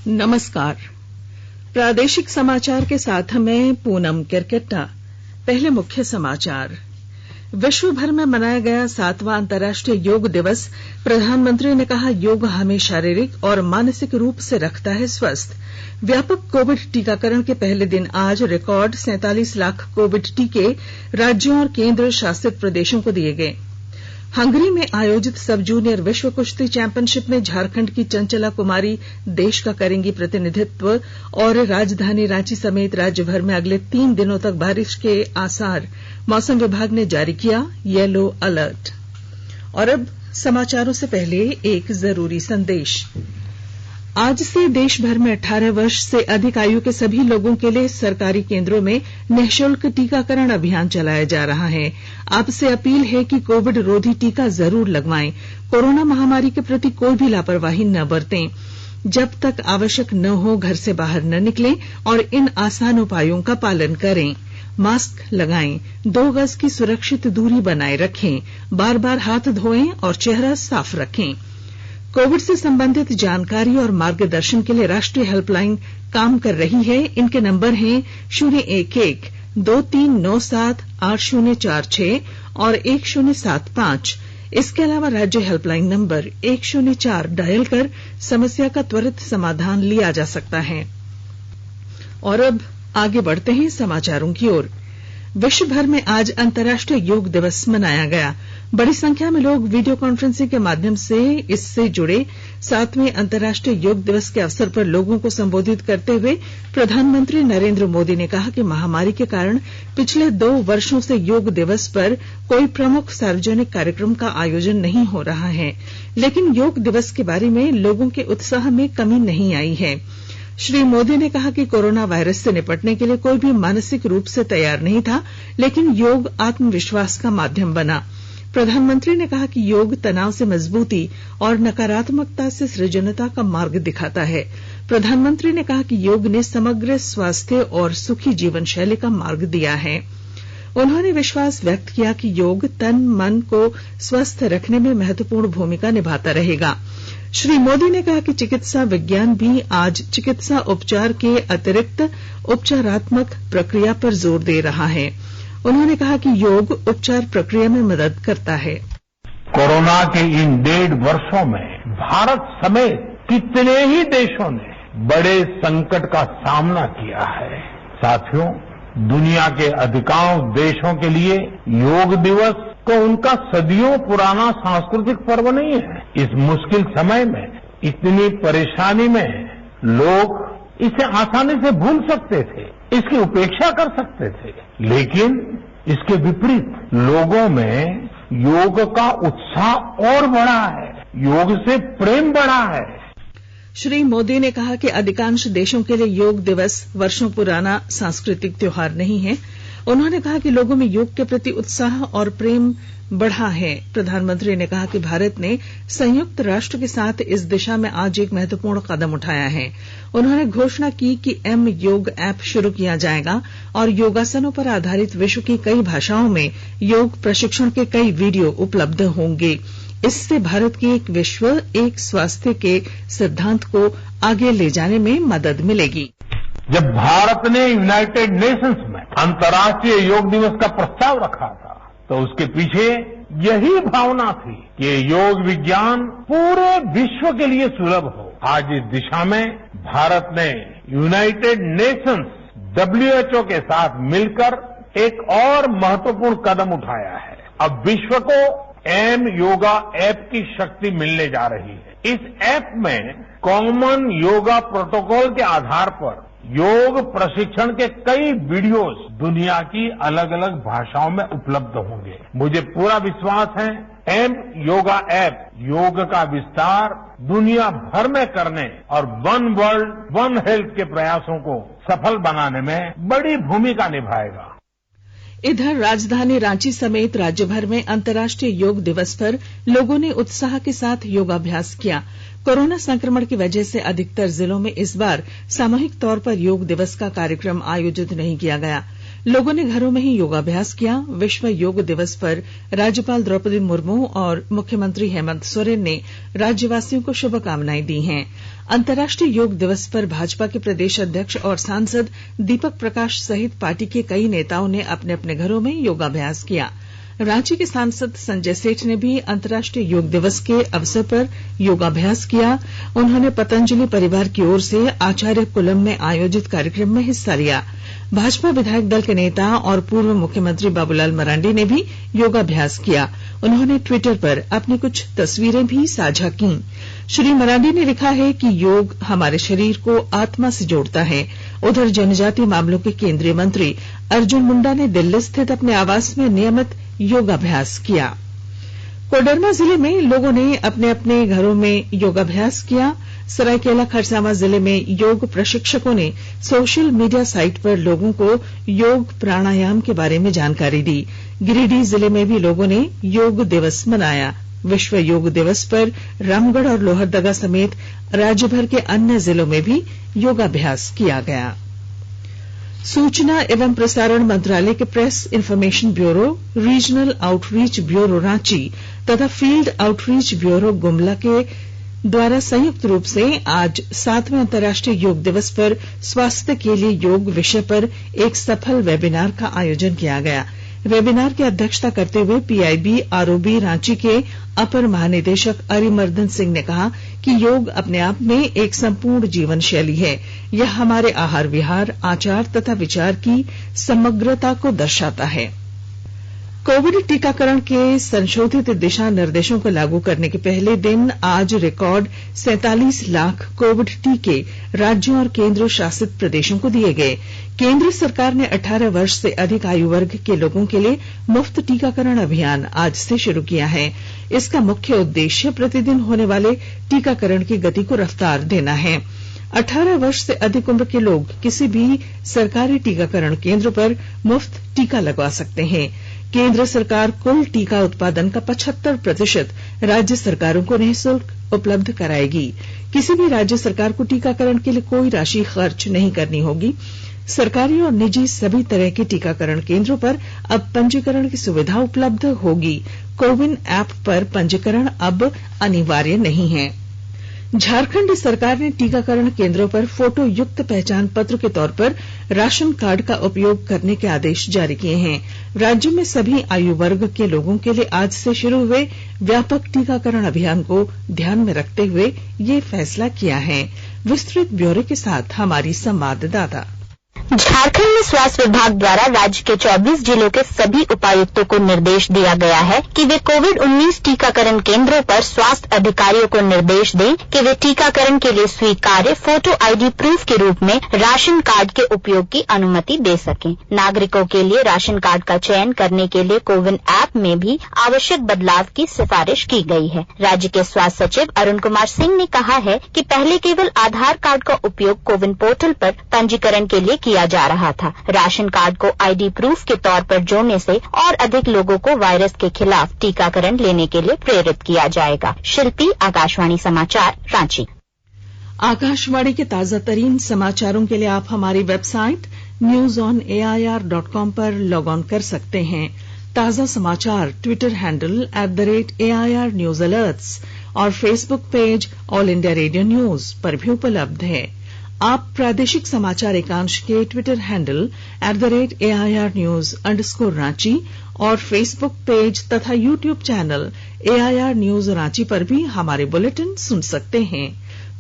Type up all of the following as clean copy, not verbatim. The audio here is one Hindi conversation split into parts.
नमस्कार। प्रादेशिक समाचार के साथ मैं पूनम केरकेट्टा। पहले मुख्य समाचार। विश्व भर में मनाया गया 7वां अंतर्राष्ट्रीय योग दिवस। प्रधानमंत्री ने कहा, योग हमें शारीरिक और मानसिक रूप से रखता है स्वस्थ। व्यापक कोविड टीकाकरण के पहले दिन आज रिकॉर्ड 47 लाख कोविड टीके राज्यों और केंद्र शासित प्रदेशों को दिए गए। हंगरी में आयोजित सब जूनियर विश्व कुश्ती चैंपियनशिप में झारखंड की चंचला कुमारी देश का करेंगी प्रतिनिधित्व। और राजधानी रांची समेत राज्य भर में अगले 3 दिनों तक बारिश के आसार। मौसम विभाग ने जारी किया येलो अलर्ट। और अब समाचारों से पहले एक जरूरी संदेश। आज से देश भर में 18 वर्ष से अधिक आयु के सभी लोगों के लिए सरकारी केंद्रों में निःशुल्क टीकाकरण अभियान चलाया जा रहा है। आपसे अपील है कि कोविड रोधी टीका जरूर लगवाएं। कोरोना महामारी के प्रति कोई भी लापरवाही न बरतें। जब तक आवश्यक न हो घर से बाहर न निकलें और इन आसान उपायों का पालन करें। मास्क लगाएं, 2 गज की सुरक्षित दूरी बनाए रखें, बार बार हाथ धोएं और चेहरा साफ रखें। कोविड से संबंधित जानकारी और मार्गदर्शन के लिए राष्ट्रीय हेल्पलाइन काम कर रही है। इनके नंबर हैं 011-2397-8046 और 1075। इसके अलावा राज्य हेल्पलाइन नंबर 104 डायल कर समस्या का त्वरित समाधान लिया जा सकता है। और अब आगे बढ़ते हैं समाचारों की ओर। विश्व भर में आज अंतर्राष्ट्रीय योग दिवस मनाया गया। बड़ी संख्या में लोग वीडियो कॉन्फ्रेंसिंग के माध्यम से इससे जुड़े 7वें अंतर्राष्ट्रीय योग दिवस के अवसर पर लोगों को संबोधित करते हुए प्रधानमंत्री नरेंद्र मोदी ने कहा कि महामारी के कारण पिछले 2 वर्षों से योग दिवस पर कोई प्रमुख सार्वजनिक कार्यक्रम का आयोजन नहीं हो रहा है, लेकिन योग दिवस के बारे में लोगों के उत्साह में कमी नहीं आई है। श्री मोदी ने कहा कि कोरोना वायरस से निपटने के लिए कोई भी मानसिक रूप से तैयार नहीं था, लेकिन योग आत्मविश्वास का माध्यम बना। प्रधानमंत्री ने कहा कि योग तनाव से मजबूती और नकारात्मकता से सृजनता का मार्ग दिखाता है। प्रधानमंत्री ने कहा कि योग ने समग्र स्वास्थ्य और सुखी जीवन शैली का मार्ग दिया है। उन्होंने विश्वास व्यक्त किया कि योग तन मन को स्वस्थ रखने में महत्वपूर्ण भूमिका निभाता रहेगा। श्री मोदी ने कहा कि चिकित्सा विज्ञान भी आज चिकित्सा उपचार के अतिरिक्त उपचारात्मक प्रक्रिया पर जोर दे रहा है। उन्होंने कहा कि योग उपचार प्रक्रिया में मदद करता है। कोरोना के इन 1.5 वर्षों में भारत समेत कितने ही देशों ने बड़े संकट का सामना किया है। साथियों, दुनिया के अधिकांश देशों के लिए योग दिवस तो उनका सदियों पुराना सांस्कृतिक पर्व नहीं है। इस मुश्किल समय में, इतनी परेशानी में लोग इसे आसानी से भूल सकते थे, इसकी उपेक्षा कर सकते थे, लेकिन इसके विपरीत लोगों में योग का उत्साह और बढ़ा है, योग से प्रेम बढ़ा है। श्री मोदी ने कहा कि अधिकांश देशों के लिए योग दिवस वर्षों पुराना सांस्कृतिक त्योहार नहीं है। उन्होंने कहा कि लोगों में योग के प्रति उत्साह और प्रेम बढ़ा है। प्रधानमंत्री ने कहा कि भारत ने संयुक्त राष्ट्र के साथ इस दिशा में आज एक महत्वपूर्ण कदम उठाया है। उन्होंने घोषणा की कि एम योग ऐप शुरू किया जाएगा और योगासनों पर आधारित विश्व की कई भाषाओं में योग प्रशिक्षण के कई वीडियो उपलब्ध होंगे। इससे भारत के एक विश्व एक स्वास्थ्य के सिद्धांत को आगे ले जाने में मदद मिलेगी। जब भारत ने यूनाइटेड नेशंस में अंतर्राष्ट्रीय योग दिवस का प्रस्ताव रखा था, तो उसके पीछे यही भावना थी कि योग विज्ञान पूरे विश्व के लिए सुलभ हो। आज इस दिशा में भारत ने यूनाइटेड नेशंस WHO के साथ मिलकर एक और महत्वपूर्ण कदम उठाया है। अब विश्व को एम योगा ऐप की शक्ति मिलने जा रही है। इस ऐप में कॉमन योगा प्रोटोकॉल के आधार पर योग प्रशिक्षण के कई वीडियोस दुनिया की अलग अलग भाषाओं में उपलब्ध होंगे। मुझे पूरा विश्वास है एम योगा ऐप योग का विस्तार दुनिया भर में करने और वन वर्ल्ड वन हेल्थ के प्रयासों को सफल बनाने में बड़ी भूमिका निभाएगा। इधर राजधानी रांची समेत राज्य भर में अंतर्राष्ट्रीय योग दिवस पर लोगों ने उत्साह के साथ योगाभ्यास किया। कोरोना संक्रमण की वजह से अधिकतर जिलों में इस बार सामूहिक तौर पर योग दिवस का कार्यक्रम आयोजित नहीं किया गया। लोगों ने घरों में ही योगाभ्यास किया। विश्व योग दिवस पर राज्यपाल द्रौपदी मुर्मू और मुख्यमंत्री हेमंत सोरेन ने राज्यवासियों को शुभकामनाएं दी हैं। अंतर्राष्ट्रीय योग दिवस पर भाजपा के प्रदेश अध्यक्ष और सांसद दीपक प्रकाश सहित पार्टी के कई नेताओं ने अपने अपने घरों में योगाभ्यास किया। रांची के सांसद संजय सेठ ने भी अंतर्राष्ट्रीय योग दिवस के अवसर पर योगाभ्यास किया। उन्होंने पतंजलि परिवार की ओर से आचार्य कुलम में आयोजित कार्यक्रम में हिस्सा लिया। भाजपा विधायक दल के नेता और पूर्व मुख्यमंत्री बाबूलाल मरांडी ने भी योगाभ्यास किया। उन्होंने ट्विटर पर अपनी कुछ तस्वीरें भी साझा की। श्री मरांडी ने लिखा है कि योग हमारे शरीर को आत्मा से जोड़ता है। उधर जनजातीय मामलों के केंद्रीय मंत्री अर्जुन मुंडा ने दिल्ली स्थित अपने आवास में नियमित योगाभ्यास किया। कोडरमा जिले में लोगों ने अपने अपने घरों में योगाभ्यास किया। सरायकेला खरसावां जिले में योग प्रशिक्षकों ने सोशल मीडिया साइट पर लोगों को योग प्राणायाम के बारे में जानकारी दी। गिरिडीह जिले में भी लोगों ने योग दिवस मनाया। विश्व योग दिवस पर रामगढ़ और लोहरदगा समेत राज्य भर के अन्य जिलों में भी योगाभ्यास किया गया। सूचना एवं प्रसारण मंत्रालय के press information bureau, regional outreach bureau Ranchi तथा फील्ड आउटरीच ब्यूरो गुमला के द्वारा संयुक्त रूप से आज 7वें अंतर्राष्ट्रीय योग दिवस पर स्वास्थ्य के लिए योग विषय पर एक सफल वेबिनार का आयोजन किया गया। वेबिनार की अध्यक्षता करते हुए पीआईबी आरओबी रांची के अपर महानिदेशक अरिमर्दन सिंह ने कहा कि योग अपने आप में एक संपूर्ण जीवन शैली है। यह हमारे आहार विहार, आचार तथा विचार की समग्रता को दर्शाता है। कोविड टीकाकरण के संशोधित दिशा निर्देशों को लागू करने के पहले दिन आज रिकॉर्ड 47 लाख कोविड टीके राज्यों और केंद्र शासित प्रदेशों को दिए गए। केंद्र सरकार ने 18 वर्ष से अधिक आयु वर्ग के लोगों के लिए मुफ्त टीकाकरण अभियान आज से शुरू किया है। इसका मुख्य उद्देश्य प्रतिदिन होने वाले टीकाकरण की गति को रफ्तार देना है। 18 वर्ष से अधिक उम्र के लोग किसी भी सरकारी टीकाकरण केंद्र पर मुफ्त टीका लगवा सकते हैं। केंद्र सरकार कुल टीका उत्पादन का 75% राज्य सरकारों को निःशुल्क उपलब्ध कराएगी। किसी भी राज्य सरकार को टीकाकरण के लिए कोई राशि खर्च नहीं करनी होगी। सरकारी और निजी सभी तरह के टीकाकरण केंद्रों पर अब पंजीकरण की सुविधा उपलब्ध होगी। कोविन ऐप पर पंजीकरण अब अनिवार्य नहीं है। झारखंड सरकार ने टीकाकरण केंद्रों पर फोटो युक्त पहचान पत्र के तौर पर राशन कार्ड का उपयोग करने के आदेश जारी किए हैं। राज्य में सभी आयु वर्ग के लोगों के लिए आज से शुरू हुए व्यापक टीकाकरण अभियान को ध्यान में रखते हुए ये फैसला किया है। विस्तृत ब्यौरे के साथ हमारी संवाददाता। झारखंड में स्वास्थ्य विभाग द्वारा राज्य के 24 जिलों के सभी उपायुक्तों को निर्देश दिया गया है कि वे कोविड-19 टीकाकरण केंद्रों पर स्वास्थ्य अधिकारियों को निर्देश दें कि वे टीकाकरण के लिए स्वीकार्य फोटो आईडी प्रूफ के रूप में राशन कार्ड के उपयोग की अनुमति दे सकें। नागरिकों के लिए राशन कार्ड का चयन करने के लिए कोविन ऐप में भी आवश्यक बदलाव की सिफारिश की गई है। राज्य के स्वास्थ्य सचिव अरुण कुमार सिंह ने कहा है कि पहले केवल आधार कार्ड का उपयोग कोविन पोर्टल पर पंजीकरण के लिए किया जा रहा था। राशन कार्ड को आईडी प्रूफ के तौर पर जोड़ने से और अधिक लोगों को वायरस के खिलाफ टीकाकरण लेने के लिए प्रेरित किया जाएगा। शिल्पी, आकाशवाणी समाचार, रांची। आकाशवाणी के ताजा तरीन समाचारों के लिए आप हमारी वेबसाइट newsonair.com पर लॉग ऑन कर सकते हैं। ताजा समाचार Twitter handle @AIR News Alerts और Facebook page all India radio news पर भी उपलब्ध है। आप प्रादेशिक समाचार एकांश के Twitter handle @AIR News Ranchi और फेसबुक पेज तथा YouTube channel AIR News Ranchi पर भी हमारे बुलेटिन सुन सकते हैं।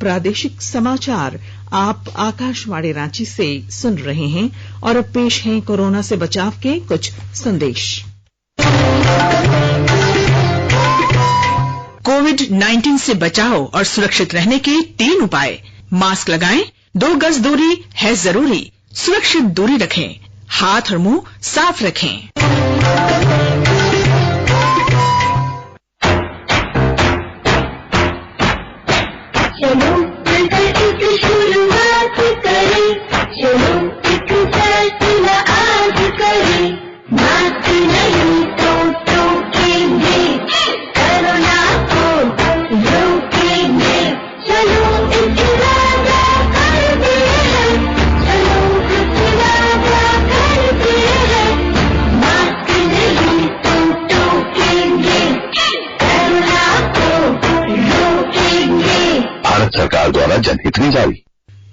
प्रादेशिक समाचार आप आकाशवाणी रांची से सुन रहे हैं और अब पेश हैं कोरोना से बचाव के कुछ संदेश। कोविड-19 से बचाव और सुरक्षित रहने के 3 उपाय। मास्क लगाएं, 2 गज दूरी है जरूरी, सुरक्षित दूरी रखें, हाथ और मुंह साफ रखें। चलो मिलकर एक शुरुआत करें, चलो एक फैसला आज करें, मास्क नहीं तो टोकेंगे, कोरोना को रोकेंगे, चलो एक वादा करते हैं, चलो एक वादा करते हैं, जारी।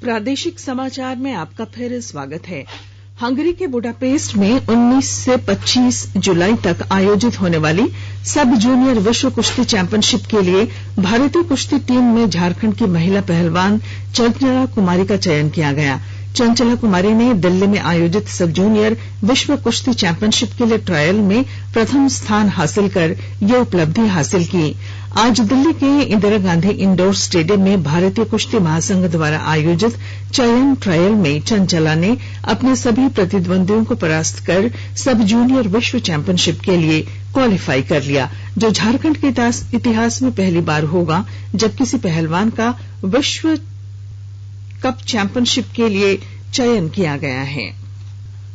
प्रादेशिक समाचार में आपका फिर स्वागत है। हंगरी के बुडापेस्ट में 19 से 25 जुलाई तक आयोजित होने वाली सब जूनियर विश्व कुश्ती चैंपियनशिप के लिए भारतीय कुश्ती टीम में झारखंड की महिला पहलवान चंचला कुमारी का चयन किया गया। चंचला कुमारी ने दिल्ली में आयोजित सब जूनियर विश्व कुश्ती चैंपियनशिप के लिए ट्रायल में प्रथम स्थान हासिल कर यह उपलब्धि हासिल की। आज दिल्ली के इंदिरा गांधी इंडोर स्टेडियम में भारतीय कुश्ती महासंघ द्वारा आयोजित चयन ट्रायल में चंचला ने अपने सभी प्रतिद्वंदियों को परास्त कर सब जूनियर विश्व चैंपियनशिप के लिए क्वालिफाई कर लिया, जो झारखंड के इतिहास में पहली बार होगा जब किसी पहलवान का विश्व कप चैंपियनशिप के लिए चयन किया गया है।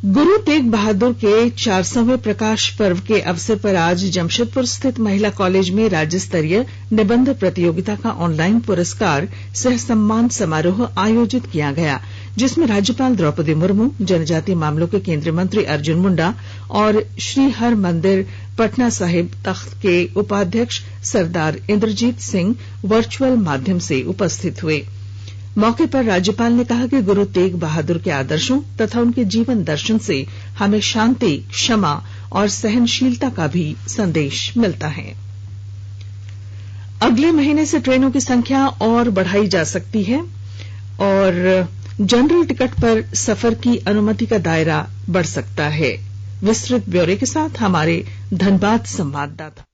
गुरु तेग बहादुर के 400वें प्रकाश पर्व के अवसर पर आज जमशेदपुर स्थित महिला कॉलेज में राज्य स्तरीय निबंध प्रतियोगिता का ऑनलाइन पुरस्कार सह सम्मान समारोह आयोजित किया गया, जिसमें राज्यपाल द्रौपदी मुर्मू, जनजातीय मामलों के केंद्रीय मंत्री अर्जुन मुंडा और श्री हर मंदिर पटना साहिब तख्त के उपाध्यक्ष सरदार इंद्रजीत सिंह वर्चुअल माध्यम से उपस्थित हुए। मौके पर राज्यपाल ने कहा कि गुरु तेग बहादुर के आदर्शों तथा उनके जीवन दर्शन से हमें शांति, क्षमा और सहनशीलता का भी संदेश मिलता है। अगले महीने से ट्रेनों की संख्या और बढ़ाई जा सकती है और जनरल टिकट पर सफर की अनुमति का दायरा बढ़ सकता है। विस्तृत ब्यौरे के साथ हमारे धनबाद संवाददाता।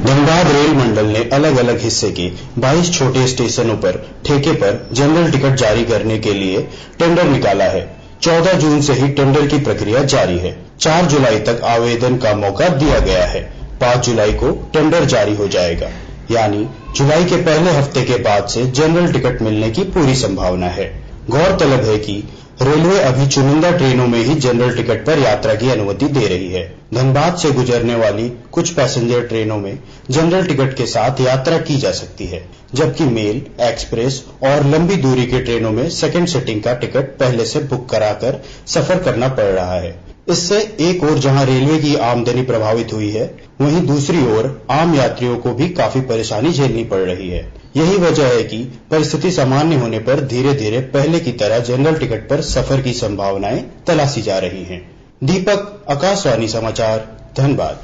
धनबाद रेल मंडल ने अलग अलग हिस्से के 22 छोटे स्टेशनों पर ठेके पर जनरल टिकट जारी करने के लिए टेंडर निकाला है। 14 जून से ही टेंडर की प्रक्रिया जारी है। 4 जुलाई तक आवेदन का मौका दिया गया है। 5 जुलाई को टेंडर जारी हो जाएगा, यानी जुलाई के पहले हफ्ते के बाद से जनरल टिकट मिलने की पूरी संभावना है। गौरतलब है कि रेलवे अभी चुनिंदा ट्रेनों में ही जनरल टिकट पर यात्रा की अनुमति दे रही है। धनबाद से गुजरने वाली कुछ पैसेंजर ट्रेनों में जनरल टिकट के साथ यात्रा की जा सकती है, जबकि मेल, एक्सप्रेस और लंबी दूरी की ट्रेनों में सेकंड सिटिंग का टिकट पहले से बुक कराकर सफर करना पड़ रहा है। इससे एक ओर जहां रेलवे की आमदनी प्रभावित हुई है, वहीं दूसरी ओर आम यात्रियों को भी काफी परेशानी झेलनी पड़ रही है। यही वजह है कि परिस्थिति सामान्य होने पर धीरे धीरे पहले की तरह जनरल टिकट पर सफर की संभावनाएं तलाशी जा रही हैं। दीपक, आकाशवाणी समाचार, धनबाद।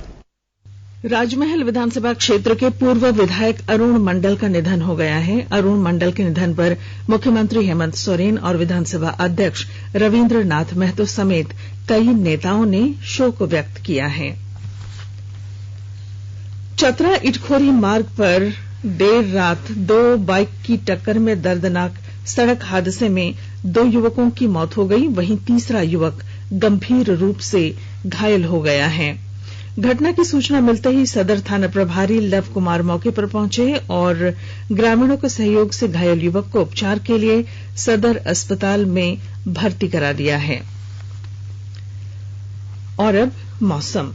राजमहल विधानसभा क्षेत्र के पूर्व विधायक अरुण मंडल का निधन हो गया है। अरुण मंडल के निधन पर मुख्यमंत्री हेमंत सोरेन और विधानसभा अध्यक्ष रविन्द्र नाथ महतो समेत कई नेताओं ने शोक व्यक्त किया है। चतरा इटखोरी मार्ग पर देर रात 2 बाइक की टक्कर में दर्दनाक सड़क हादसे में 2 युवकों की मौत हो गई, वहीं तीसरा युवक गंभीर रूप से घायल हो गया है। घटना की सूचना मिलते ही सदर थाना प्रभारी लव कुमार मौके पर पहुंचे और ग्रामीणों के सहयोग से घायल युवक को उपचार के लिए सदर अस्पताल में भर्ती करा दिया है। और अब मौसम।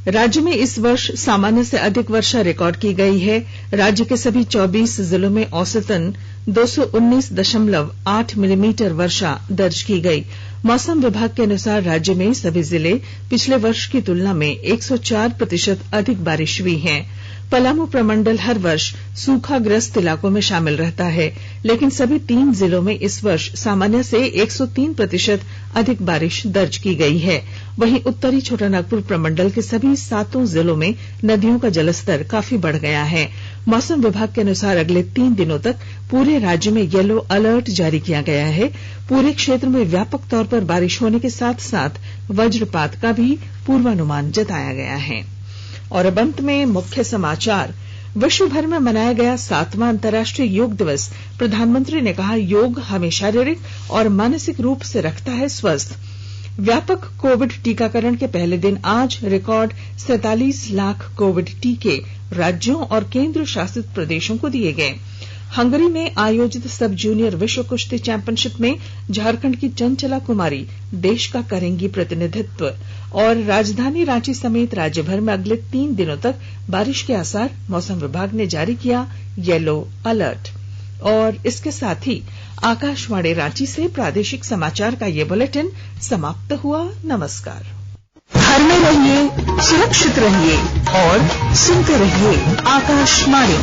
राज्य में इस वर्ष सामान्य से अधिक वर्षा रिकॉर्ड की गई है। राज्य के सभी 24 जिलों में औसतन 219.8 मिलीमीटर वर्षा दर्ज की गई। मौसम विभाग के अनुसार राज्य में सभी जिले पिछले वर्ष की तुलना में 104% अधिक बारिश हुई है। पलामू प्रमंडल हर वर्ष सूखाग्रस्त इलाकों में शामिल रहता है, लेकिन सभी 3 जिलों में इस वर्ष सामान्य से 103% अधिक बारिश दर्ज की गई है। वहीं उत्तरी छोटानागपुर प्रमंडल के सभी 7 जिलों में नदियों का जलस्तर काफी बढ़ गया है। मौसम विभाग के अनुसार अगले 3 दिनों तक पूरे राज्य में येलो अलर्ट जारी किया गया है। पूरे क्षेत्र में व्यापक तौर पर बारिश होने के साथ साथ वज्रपात का भी पूर्वानुमान जताया गया है। और अब अंत में मुख्य समाचार। विश्व भर में मनाया गया 7वां अंतर्राष्ट्रीय योग दिवस। प्रधानमंत्री ने कहा, योग हमें शारीरिक और मानसिक रूप से रखता है स्वस्थ। व्यापक कोविड टीकाकरण के पहले दिन आज रिकॉर्ड 47 लाख कोविड टीके राज्यों और केंद्र शासित प्रदेशों को दिए गए। हंगरी में आयोजित सब जूनियर विश्व कुश्ती चैंपियनशिप में झारखंड की चंचला कुमारी देश का करेंगी प्रतिनिधित्व। और राजधानी रांची समेत राज्य भर में अगले 3 दिनों तक बारिश के आसार। मौसम विभाग ने जारी किया येलो अलर्ट। और इसके साथ ही आकाशवाणी रांची से प्रादेशिक समाचार का ये बुलेटिन समाप्त हुआ। नमस्कार। घर में रहिए, सुरक्षित रहिए और सुनते रहिए आकाशवाणी।